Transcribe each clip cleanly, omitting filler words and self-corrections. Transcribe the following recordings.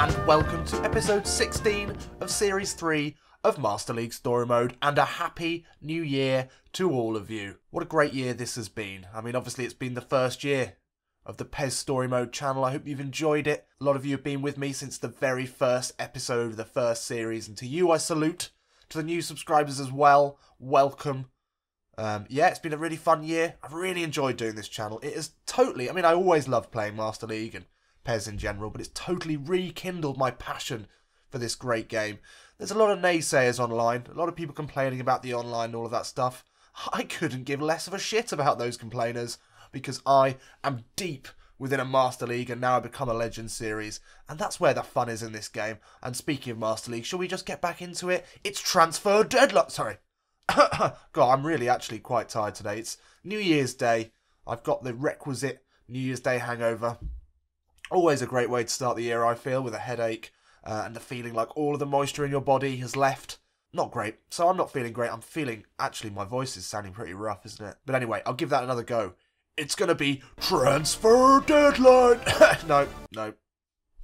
and welcome to episode 16 of Series 3 of Master League Story Mode, and a happy new year to all of you. What a great year this has been. I mean, obviously it's been the first year of the PES Story Mode channel. I hope you've enjoyed it. A lot of you have been with me since the very first episode of the first series, and to you I salute. To the new subscribers as well, welcome. Yeah, it's been a really fun year. I've really enjoyed doing this channel. It is totally, I mean, I always loved playing Master League and PES in general, but it's totally rekindled my passion for this great game. There's a lot of naysayers online, a lot of people complaining about the online and all of that stuff. I couldn't give less of a shit about those complainers, because I am deep within a Master League and now I become a Legend series, and that's where the fun is in this game. And speaking of Master League, shall we just get back into it? It's transfer deadline. Sorry. God, I'm really actually quite tired today. It's New Year's Day. I've got the requisite New Year's Day hangover. Always a great way to start the year, I feel, with a headache and the feeling like all of the moisture in your body has left. Not great. So I'm not feeling great. I'm feeling, actually, my voice is sounding pretty rough, isn't it? But anyway, I'll give that another go. It's going to be transfer deadline. No,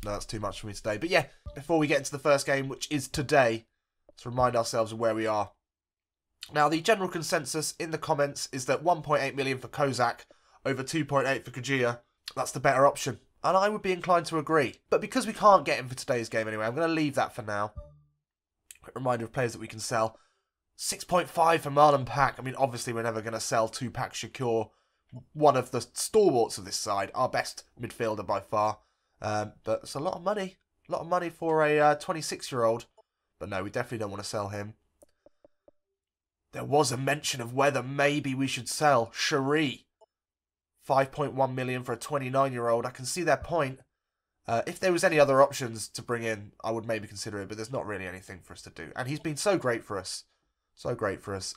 that's too much for me today. But yeah, before we get into the first game, which is today, let's remind ourselves of where we are. Now, the general consensus in the comments is that 1.8 million for Kozak over 2.8 for Kajia. That's the better option. And I would be inclined to agree. But because we can't get him for today's game anyway, I'm going to leave that for now. Quick reminder of players that we can sell. 6.5 for Marlon Pack. I mean, obviously we're never going to sell 2-Pack Shakur, one of the stalwarts of this side, our best midfielder by far. But it's a lot of money. A lot of money for a 26-year-old. But no, we definitely don't want to sell him. There was a mention of whether maybe we should sell Cherie. 5.1 million for a 29-year-old. I can see their point. If there was any other options to bring in, I would maybe consider it, but there's not really anything for us to do. And he's been so great for us. So great for us.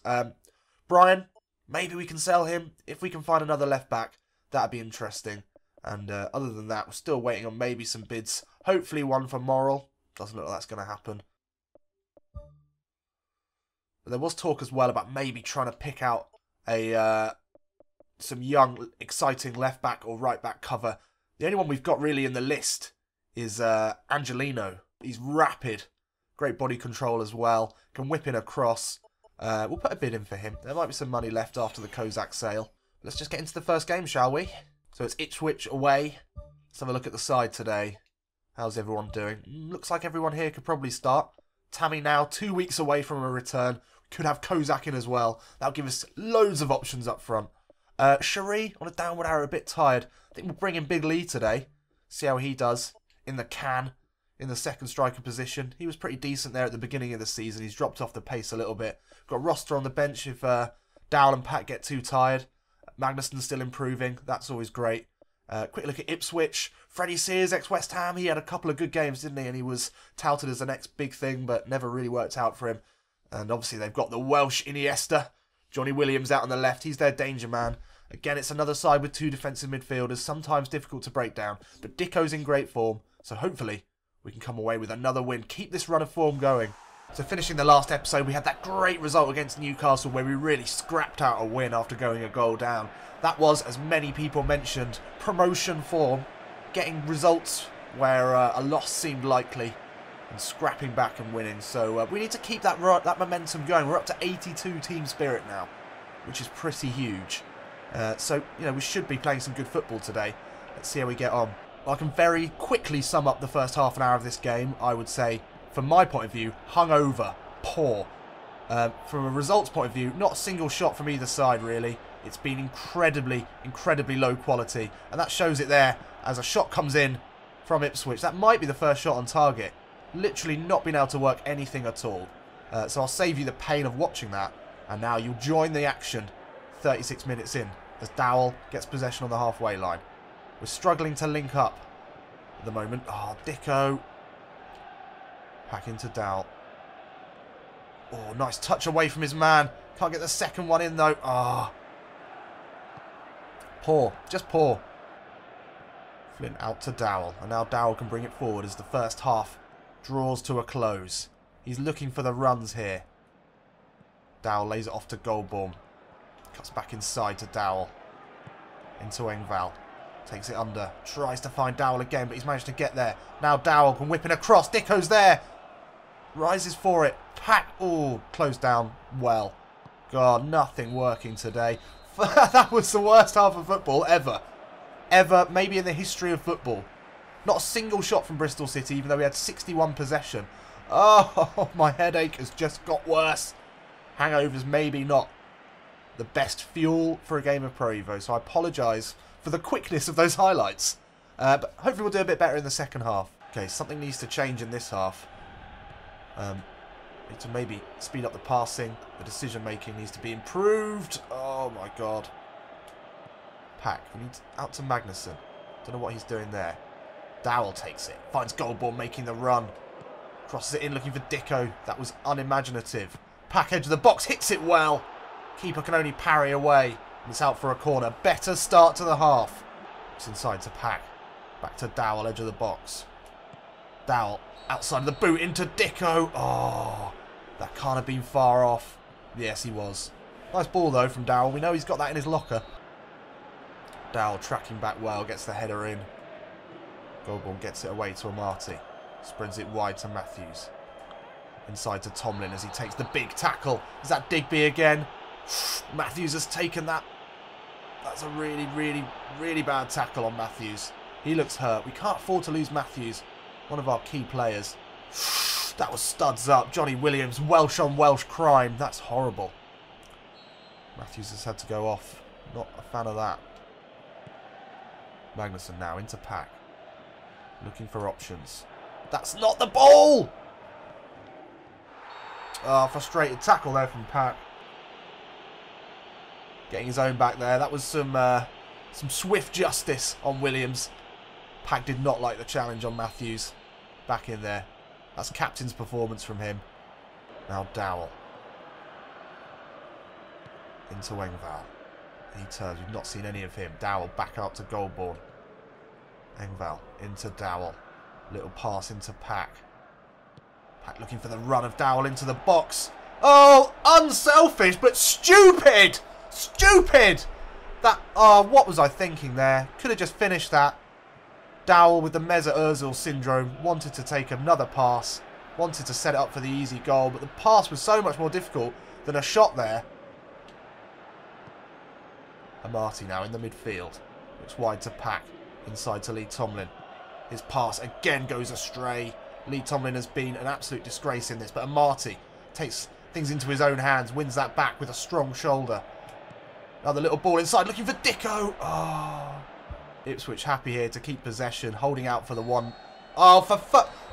Brian, maybe we can sell him. If we can find another left-back, that'd be interesting. And other than that, we're still waiting on maybe some bids. Hopefully one for Moral. Doesn't look like that's going to happen. But there was talk as well about maybe trying to pick out a some young, exciting left-back or right-back cover. The only one we've got really in the list is Angelino. He's rapid. Great body control as well. Can whip in a cross. We'll put a bid in for him. There might be some money left after the Kozak sale. Let's just get into the first game, shall we? So it's Ipswich away. Let's have a look at the side today. How's everyone doing? Looks like everyone here could probably start. Tammy now 2 weeks away from a return. Could have Kozak in as well. That'll give us loads of options up front. Cherie on a downward arrow, a bit tired. I think we'll bring in Big Lee today. See how he does in the can, in the second striker position. He was pretty decent there at the beginning of the season. He's dropped off the pace a little bit. Got Roster on the bench if Dowell and Pat get too tired. Magnuson's still improving. That's always great. Quick look at Ipswich. Freddie Sears, ex-West Ham. He had a couple of good games, didn't he? And he was touted as the next big thing, but never really worked out for him. And obviously they've got the Welsh Iniesta. Johnny Williams out on the left. He's their danger man. Again, it's another side with two defensive midfielders. Sometimes difficult to break down. But Dicko's in great form. So hopefully we can come away with another win. Keep this run of form going. So finishing the last episode, we had that great result against Newcastle where we really scrapped out a win after going a goal down. That was, as many people mentioned, promotion form. Getting results where a loss seemed likely. And scrapping back and winning. So we need to keep that momentum going. We're up to 82 team spirit now, which is pretty huge. So, you know, we should be playing some good football today. Let's see how we get on. Well, I can very quickly sum up the first half an hour of this game. I would say, from my point of view, hungover, poor. From a results point of view, not a single shot from either side, really. It's been incredibly, incredibly low quality. And that shows it there as a shot comes in from Ipswich. That might be the first shot on target. Literally not been able to work anything at all. So I'll save you the pain of watching that. And now you'll join the action 36 minutes in as Dowell gets possession on the halfway line. We're struggling to link up at the moment. Oh, Dicko. Back into Dowell. Oh, nice touch away from his man. Can't get the second one in though. Ah. Poor. Just poor. Flint out to Dowell. And now Dowell can bring it forward as the first half draws to a close. He's looking for the runs here. Dowell lays it off to Goldbaum. Cuts back inside to Dowell. Into Engvall. Takes it under. Tries to find Dowell again, but he's managed to get there. Now Dowell can whip it across. Dicko's there. Rises for it. Pack. Oh, closed down well. God, nothing working today. That was the worst half of football ever. Ever, maybe in the history of football. Not a single shot from Bristol City, even though we had 61 possession. Oh, my headache has just got worse. Hangovers maybe not the best fuel for a game of Pro Evo, so I apologise for the quickness of those highlights. But hopefully we'll do a bit better in the second half. Okay, something needs to change in this half. Need to maybe speed up the passing. The decision making needs to be improved. Oh my god. Pack. We need out to Magnussen. Don't know what he's doing there. Dowell takes it. Finds Goldborn making the run. Crosses it in looking for Dicko. That was unimaginative. Pack edge of the box. Hits it well. Keeper can only parry away. It's out for a corner. Better start to the half. It's inside to Pack. Back to Dowell, edge of the box. Dowell outside of the boot into Dicko. Oh, that can't have been far off. Yes, he was. Nice ball though from Dowell. We know he's got that in his locker. Dowell tracking back well. Gets the header in. Goldborn gets it away to Amati. Spreads it wide to Matthews. Inside to Tomlin as he takes the big tackle. Is that Digby again? Matthews has taken that. That's a really, really, really bad tackle on Matthews. He looks hurt. We can't afford to lose Matthews. One of our key players. That was studs up. Johnny Williams, Welsh on Welsh crime. That's horrible. Matthews has had to go off. Not a fan of that. Magnussen now into Pack. Looking for options. That's not the ball! Oh, frustrated tackle there from Pack. Getting his own back there. That was some swift justice on Williams. Pack did not like the challenge on Matthews. Back in there. That's captain's performance from him. Now Dowell. Into Engvall. He turns. We've not seen any of him. Dowell back up to Goldborn. Engvall into Dowell. Little pass into Pack. Pack looking for the run of Dowell into the box. Oh, unselfish, but stupid! Stupid! That, what was I thinking there? Could have just finished that. Dowell with the Mesut Ozil syndrome wanted to take another pass. Wanted to set it up for the easy goal, but the pass was so much more difficult than a shot there. Amati now in the midfield. Looks wide to Pack. Inside to Lee Tomlin. His pass again goes astray. Lee Tomlin has been an absolute disgrace in this, but Amati takes things into his own hands, wins that back with a strong shoulder. Another little ball inside, looking for Dicko. Oh. Ipswich happy here to keep possession, holding out for the one. Oh,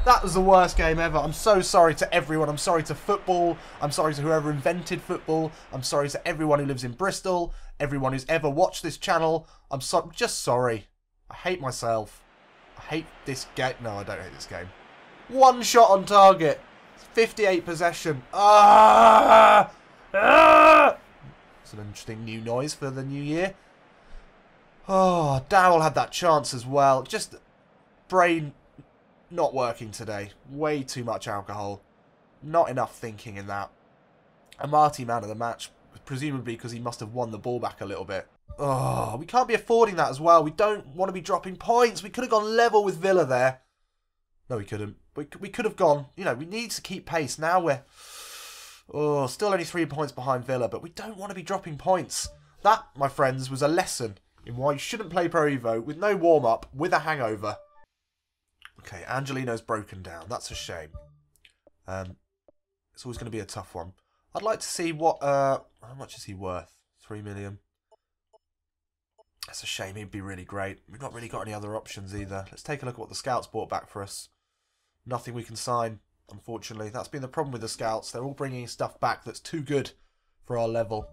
that was the worst game ever. I'm so sorry to everyone. I'm sorry to football. I'm sorry to whoever invented football. I'm sorry to everyone who lives in Bristol. Everyone who's ever watched this channel. I'm just sorry. I hate myself. I hate this game. No, I don't hate this game. One shot on target. 58 possession. Ah! Ah! It's an interesting new noise for the new year. Oh, Dowell had that chance as well. Just brain not working today. Way too much alcohol. Not enough thinking in that. Amati man of the match, presumably because he must have won the ball back a little bit. Oh, we can't be affording that as well. We don't want to be dropping points. We could have gone level with Villa there. No, we couldn't. We could have gone, you know, we need to keep pace. Now we're still only 3 points behind Villa, but we don't want to be dropping points. That, my friends, was a lesson in why you shouldn't play Pro Evo with no warm-up, with a hangover. Okay, Angelino's broken down. That's a shame. It's always going to be a tough one. I'd like to see what... how much is he worth? 3 million. That's a shame. He'd be really great. We've not really got any other options either. Let's take a look at what the scouts brought back for us. Nothing we can sign, unfortunately. That's been the problem with the scouts. They're all bringing stuff back that's too good for our level.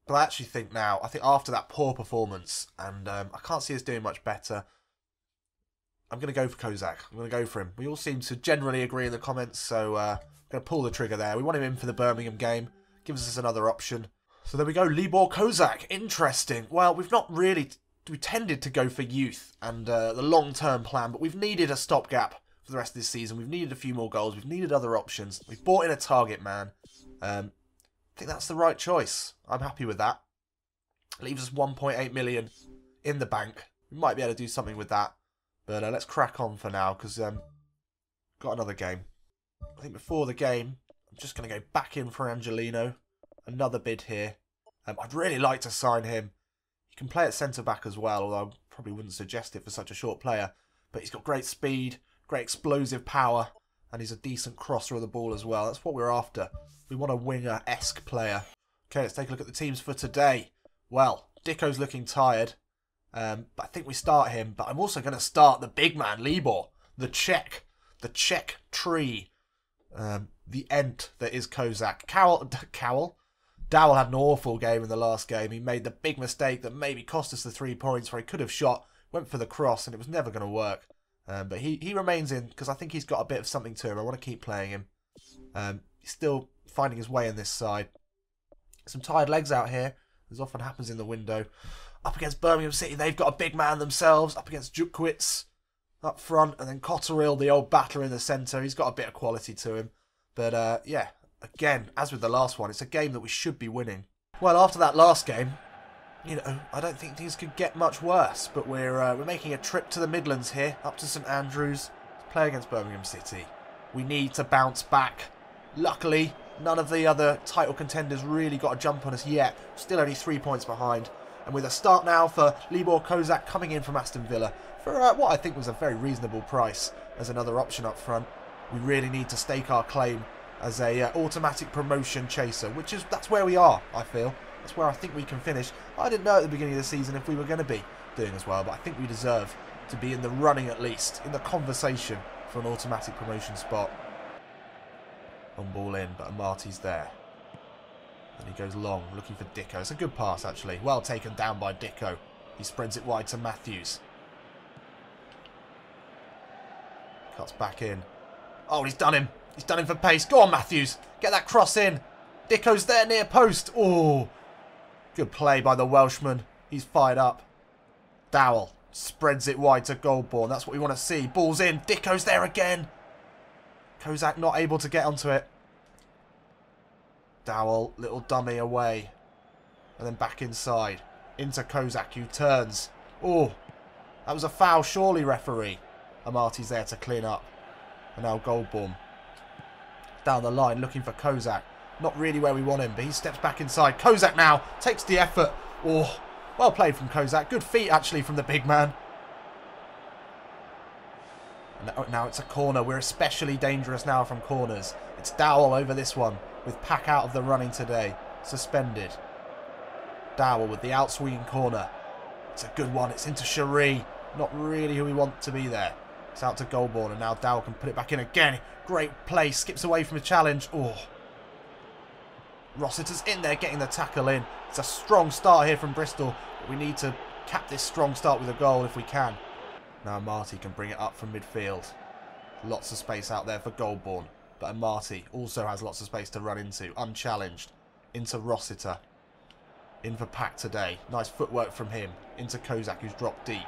But I actually think now, I think after that poor performance, and I can't see us doing much better, I'm going to go for Kozak. I'm going to go for him. We all seem to generally agree in the comments, so I'm going to pull the trigger there. We want him in for the Birmingham game. Gives us another option. So there we go, Libor Kozak. Interesting. Well, we've not really... We tended to go for youth and the long-term plan, but we've needed a stopgap for the rest of this season. We've needed a few more goals. We've needed other options. We've bought in a target man. I think that's the right choice. I'm happy with that. Leaves us 1.8 million in the bank. We might be able to do something with that. But let's crack on for now, because got another game. I think before the game, I'm just going to go back in for Angelino. Another bid here. I'd really like to sign him. He can play at centre-back as well, although I probably wouldn't suggest it for such a short player. But he's got great speed, great explosive power, and he's a decent crosser of the ball as well. That's what we're after. We want a winger-esque player. Okay, let's take a look at the teams for today. Well, Dicko's looking tired, but I think we start him. But I'm also going to start the big man, Libor, the Czech tree, the Ent that is Kozak. Dowell had an awful game in the last game. He made the big mistake that maybe cost us the 3 points, where he could have shot, went for the cross, and it was never going to work. But he remains in because I think he's got a bit of something to him. I want to keep playing him. He's still finding his way in this side. Some tired legs out here, as often happens in the window. Up against Birmingham City, they've got a big man themselves. Up against Jukwitz up front, and then Cotterill, the old battler in the centre. He's got a bit of quality to him. But yeah, again, as with the last one, it's a game that we should be winning. Well, after that last game, you know, I don't think things could get much worse. But we're making a trip to the Midlands here, up to St Andrews, to play against Birmingham City. We need to bounce back. Luckily, none of the other title contenders really got a jump on us yet. Still only 3 points behind. And with a start now for Libor Kozak coming in from Aston Villa for what I think was a very reasonable price as another option up front. We really need to stake our claim as a automatic promotion chaser, that's where we are, I feel. That's where I think we can finish. I didn't know at the beginning of the season if we were going to be doing as well, but I think we deserve to be in the running at least, in the conversation for an automatic promotion spot. On ball in, but Amarty's there. And he goes long, looking for Dicko. It's a good pass, actually. Well taken down by Dicko. He spreads it wide to Matthews. Cuts back in. Oh, he's done him. He's done him for pace. Go on, Matthews. Get that cross in. Dicko's there near post. Oh, good play by the Welshman. He's fired up. Dowell spreads it wide to Goldborn. That's what we want to see. Ball's in. Dicko's there again. Kozak not able to get onto it. Dowell, little dummy away. And then back inside. Into Kozak, who turns. Oh, that was a foul, surely, referee. Amarty's there to clean up. And now Goldborn. Down the line, looking for Kozak. Not really where we want him, but he steps back inside. Kozak now takes the effort. Oh, well played from Kozak. Good feet, actually, from the big man. Now it's a corner. We're especially dangerous now from corners. It's Dowell over this one, with Pack out of the running today. Suspended. Dowell with the outswinging corner. It's a good one. It's into Cherie. Not really who we want to be there. It's out to Goldborn, and now Dowell can put it back in again. Great play. Skips away from a challenge. Oh. Rossiter's in there getting the tackle in. It's a strong start here from Bristol. But we need to cap this strong start with a goal if we can. Now Amarty can bring it up from midfield. Lots of space out there for Goldborn. But Amarty also has lots of space to run into. Unchallenged. Into Rossiter. In for Pack today. Nice footwork from him. Into Kozak, who's dropped deep.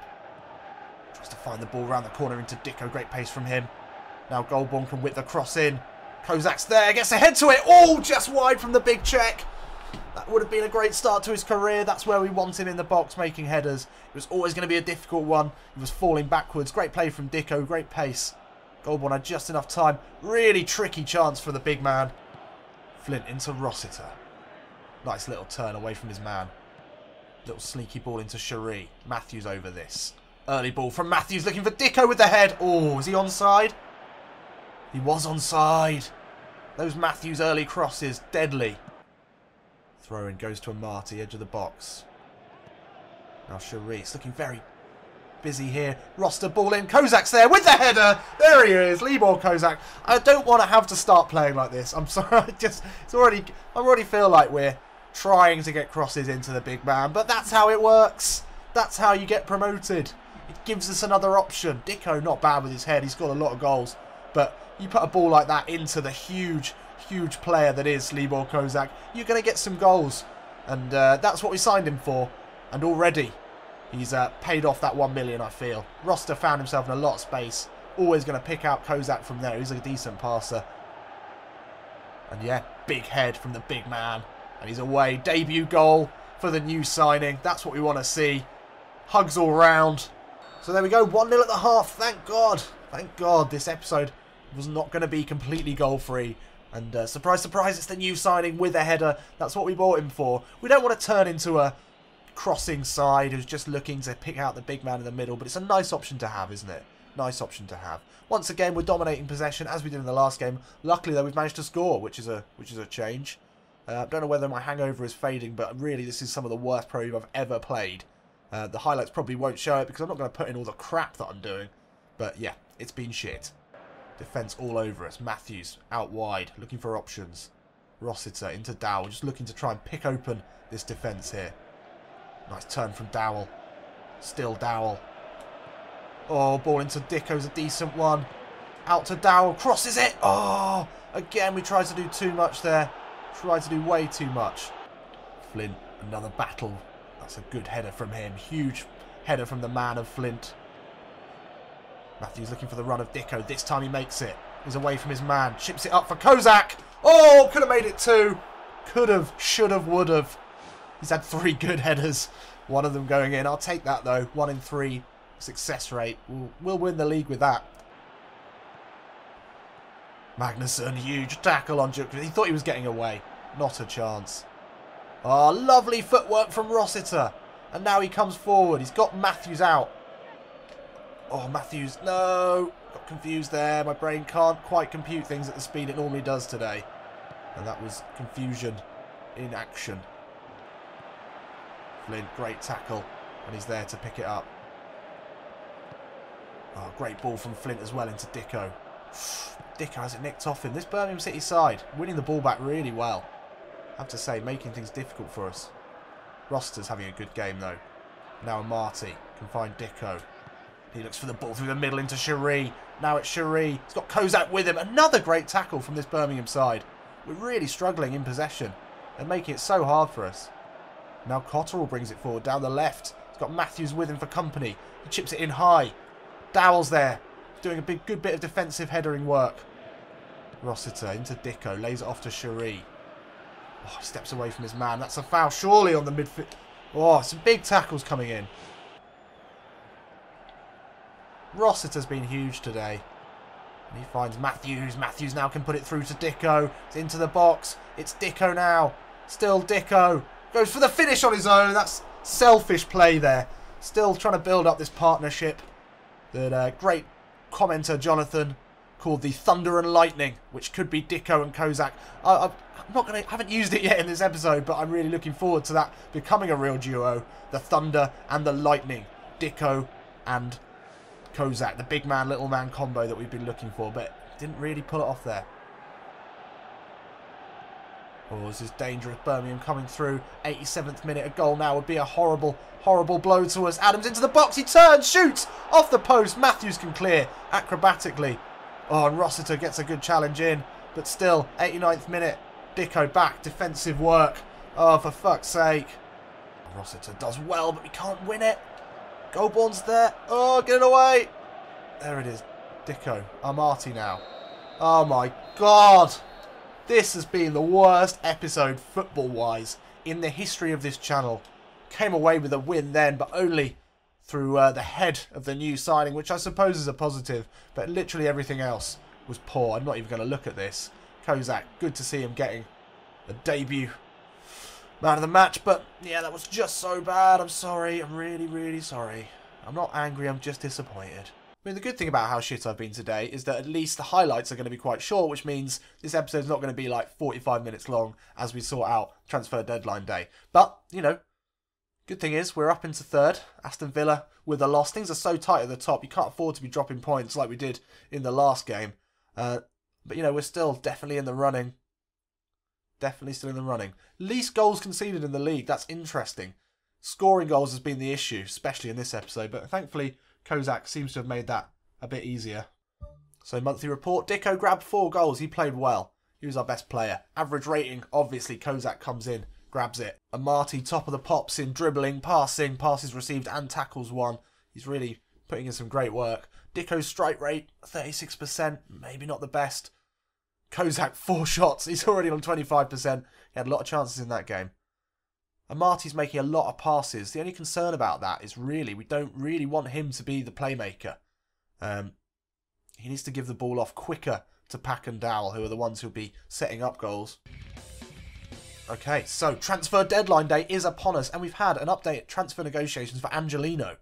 Tries to find the ball around the corner into Dicko. Great pace from him. Now Goldborn can whip the cross in. Kozak's there. Gets ahead to it. Oh, just wide from the big Czech. That would have been a great start to his career. That's where we want him in the box, making headers. It was always going to be a difficult one. He was falling backwards. Great play from Dicko. Great pace. Goldborn had just enough time. Really tricky chance for the big man. Flint into Rossiter. Nice little turn away from his man. Little sneaky ball into Cherie. Matthews over this. Early ball from Matthews, looking for Dicko with the head. Oh, is he onside? He was onside. Those Matthews early crosses, deadly. Throw in goes to Amarty, edge of the box. Now Cherie, it's looking very busy here. Roster ball in. Kozak's there with the header. There he is, Libor Kozak. I don't want to have to start playing like this. I'm sorry. I already feel like we're trying to get crosses into the big man, but that's how it works. That's how you get promoted. It gives us another option. Dicko not bad with his head. He's got a lot of goals, but you put a ball like that into the huge player that is Libor Kozak, you're going to get some goals. And that's what we signed him for. And already he's paid off that 1 million, I feel. Roster found himself in a lot of space. Always going to pick out Kozak from there. He's a decent passer. And yeah, big head from the big man. And he's away. Debut goal for the new signing. That's what we want to see. Hugs all round. So there we go, 1-0 at the half. Thank God. Thank God this episode was not going to be completely goal-free. And surprise, surprise, it's the new signing with a header. That's what we bought him for. We don't want to turn into a crossing side who's just looking to pick out the big man in the middle. But it's a nice option to have, isn't it? Nice option to have. Once again, we're dominating possession as we did in the last game. Luckily, though, we've managed to score, which is a change. I don't know whether my hangover is fading, but really, this is some of the worst Pro Evo I've ever played. The highlights probably won't show it because I'm not going to put in all the crap that I'm doing. But yeah, it's been shit. Defence all over us. Matthews out wide, looking for options. Rossiter into Dowell, just looking to try and pick open this defence here. Nice turn from Dowell. Still Dowell. Oh, ball into Dicko's a decent one. Out to Dowell, crosses it. Oh, again we tried to do too much there. Tried to do way too much. Flint, another battle. That's a good header from him. Huge header from the man of Flint. Matthews looking for the run of Dicko. This time he makes it. He's away from his man. Chips it up for Kozak. Oh, could have made it 2. Could have, should have, would have. He's had 3 good headers. One of them going in. I'll take that though. 1 in 3 success rate. We'll win the league with that. Magnussen, huge tackle on Juk. He thought he was getting away. Not a chance. Oh, lovely footwork from Rossiter. And now he comes forward. He's got Matthews out. Oh, Matthews, no. Got confused there. My brain can't quite compute things at the speed it normally does today. And that was confusion in action. Flint, great tackle. And he's there to pick it up. Oh, great ball from Flint as well into Dicko. Dicko has it nicked off him. This Birmingham City side, winning the ball back really well. I have to say, making things difficult for us. Roster's having a good game though. Now Marty can find Dicko. He looks for the ball through the middle into Cherie. Now it's Cherie. He's got Kozak with him. Another great tackle from this Birmingham side. We're really struggling in possession and making it so hard for us. Now Cotterill brings it forward down the left. He's got Matthews with him for company. He chips it in high. Dowell's there, doing a good bit of defensive headering work. Rossiter into Dicko. Lays it off to Cherie. Oh, he steps away from his man. That's a foul surely on the midfield. Oh, some big tackles coming in. Rossiter's been huge today. And he finds Matthews. Matthews now can put it through to Dicko. It's into the box. It's Dicko now. Still Dicko. Goes for the finish on his own. That's selfish play there. Still trying to build up this partnership. That great commenter Jonathan called the Thunder and Lightning, which could be Dicko and Kozak. I haven't used it yet in this episode, but I'm really looking forward to that becoming a real duo. The Thunder and the Lightning. Dicko and Kozak, the big man, little man combo that we've been looking for, but didn't really pull it off there. Oh, this is dangerous. Birmingham coming through. 87th minute. A goal now would be a horrible, horrible blow to us. Adams into the box. He turns, shoots off the post. Matthews can clear acrobatically. Oh, and Rossiter gets a good challenge in, but still, 89th minute. Dicko back. Defensive work. Oh, for fuck's sake. Rossiter does well, but we can't win it. Goalborn's there. Oh, get it away. There it is. Dicko. Marty now. Oh my God. This has been the worst episode football-wise in the history of this channel. Came away with a win then, but only through the head of the new signing, which I suppose is a positive. But literally everything else was poor. I'm not even going to look at this. Kozak, good to see him getting a debut man of the match, but yeah, that was just so bad. I'm sorry. I'm really, really sorry. I'm not angry. I'm just disappointed. I mean, the good thing about how shit I've been today is that at least the highlights are going to be quite short, which means this episode's not going to be like 45 minutes long as we sort out transfer deadline day. But, you know, good thing is we're up into third. Aston Villa with a loss. Things are so tight at the top. You can't afford to be dropping points like we did in the last game. But, you know, we're still definitely in the running. Definitely still in the running. Least goals conceded in the league. That's interesting. Scoring goals has been the issue, especially in this episode. But thankfully, Kozak seems to have made that a bit easier. So, monthly report. Dicko grabbed 4 goals. He played well. He was our best player. Average rating, obviously, Kozak comes in, grabs it. And Marty, top of the pops in dribbling, passing, passes received and tackles won. He's really putting in some great work. Dicko's strike rate, 36%. Maybe not the best. Kozak, 4 shots. He's already on 25%. He had a lot of chances in that game. Amati's making a lot of passes. The only concern about that is really we don't really want him to be the playmaker. He needs to give the ball off quicker to Pack and Dowell, who are the ones who'll be setting up goals. Okay, so transfer deadline day is upon us, and we've had an update transfer negotiations for Angelino.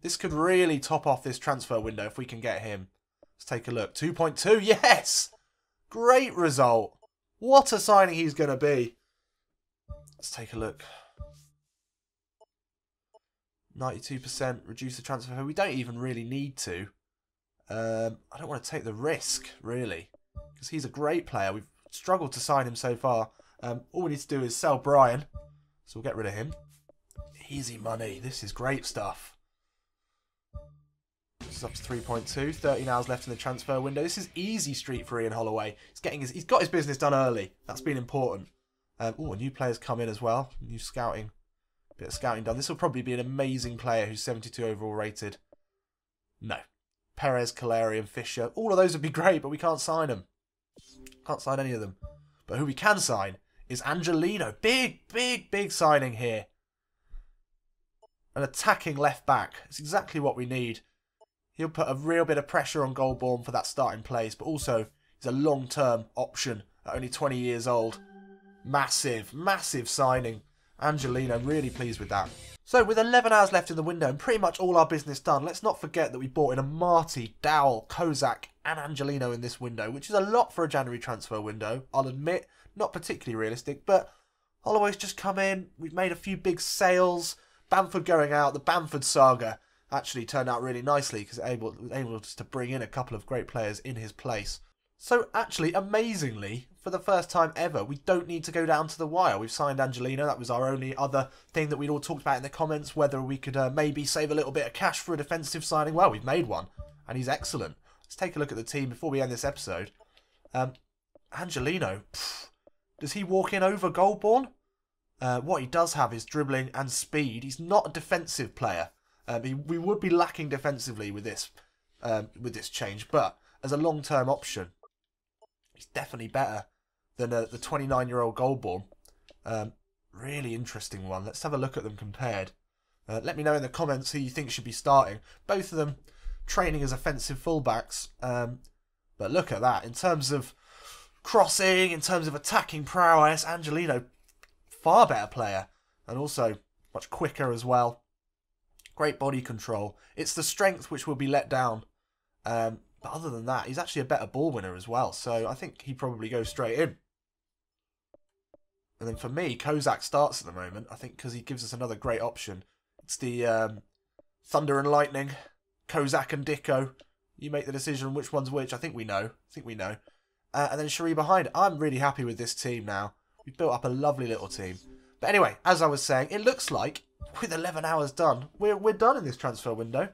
This could really top off this transfer window if we can get him. Let's take a look. 2.2, yes! Great result. What a signing he's going to be. Let's take a look. 92%, reduce the transfer fee. We don't even really need to. I don't want to take the risk, really, because he's a great player. We've struggled to sign him so far. All we need to do is sell Brian, so we'll get rid of him. Easy money. This is great stuff. This is up to 3.2. 13 hours left in the transfer window. This is easy street for Ian Holloway. He's got his business done early. That's been important. Oh, new players come in as well. New scouting. Bit of scouting done. This will probably be an amazing player who's 72 overall rated. No. Perez, Caleri and Fisher. All of those would be great, but we can't sign them. Can't sign any of them. But who we can sign is Angelino. Big, big, big signing here. An attacking left back. It's exactly what we need. He'll put a real bit of pressure on Goldborn for that starting place, but also he's a long-term option at only 20 years old. Massive, massive signing. Angelino, really pleased with that. So with 11 hours left in the window and pretty much all our business done, let's not forget that we bought in Amati, Dowell, Kozak and Angelino in this window, which is a lot for a January transfer window. I'll admit, not particularly realistic, but Holloway's just come in. We've made a few big sales. Bamford going out. The Bamford saga actually turned out really nicely because it was able to bring in a couple of great players in his place. So actually, amazingly, for the first time ever, we don't need to go down to the wire. We've signed Angelino. That was our only other thing that we'd all talked about in the comments, whether we could maybe save a little bit of cash for a defensive signing. Well, we've made one, and he's excellent. Let's take a look at the team before we end this episode. Angelino, does he walk in over Goldborn? What he does have is dribbling and speed. He's not a defensive player. We would be lacking defensively with this change, but as a long-term option, he's definitely better than the 29-year-old Goldborn. Really interesting one. Let's have a look at them compared. Let me know in the comments who you think should be starting. Both of them training as offensive fullbacks. But look at that. In terms of crossing, in terms of attacking prowess, Angelino, far better player. And also much quicker as well. Great body control. It's the strength which will be let down. But other than that, he's actually a better ball winner as well. So I think he probably goes straight in. And then for me, Kozak starts at the moment. I think because he gives us another great option. It's the Thunder and Lightning, Kozak and Dicko. You make the decision which one's which. I think we know. And then Sheree behind. I'm really happy with this team now. We've built up a lovely little team. But anyway, as I was saying, it looks like with 11 hours done, we're done in this transfer window.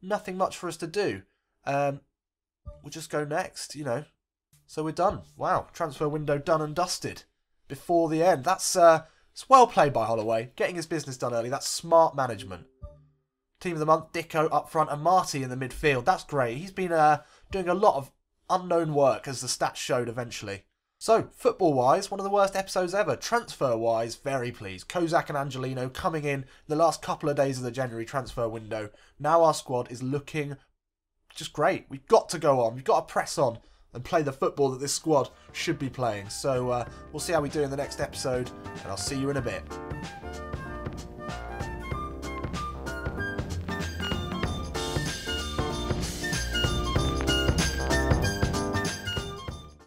Nothing much for us to do. We'll just go next, you know. So we're done. Wow, transfer window done and dusted before the end. That's it's well played by Holloway. Getting his business done early. That's smart management. Team of the month, Dicko up front and Marty in the midfield. That's great. He's been doing a lot of unknown work, as the stats showed eventually. So, football-wise, one of the worst episodes ever. Transfer-wise, very pleased. Kozak and Angelino coming in the last couple of days of the January transfer window. Now our squad is looking just great. We've got to go on. We've got to press on and play the football that this squad should be playing. So, we'll see how we do in the next episode, and I'll see you in a bit.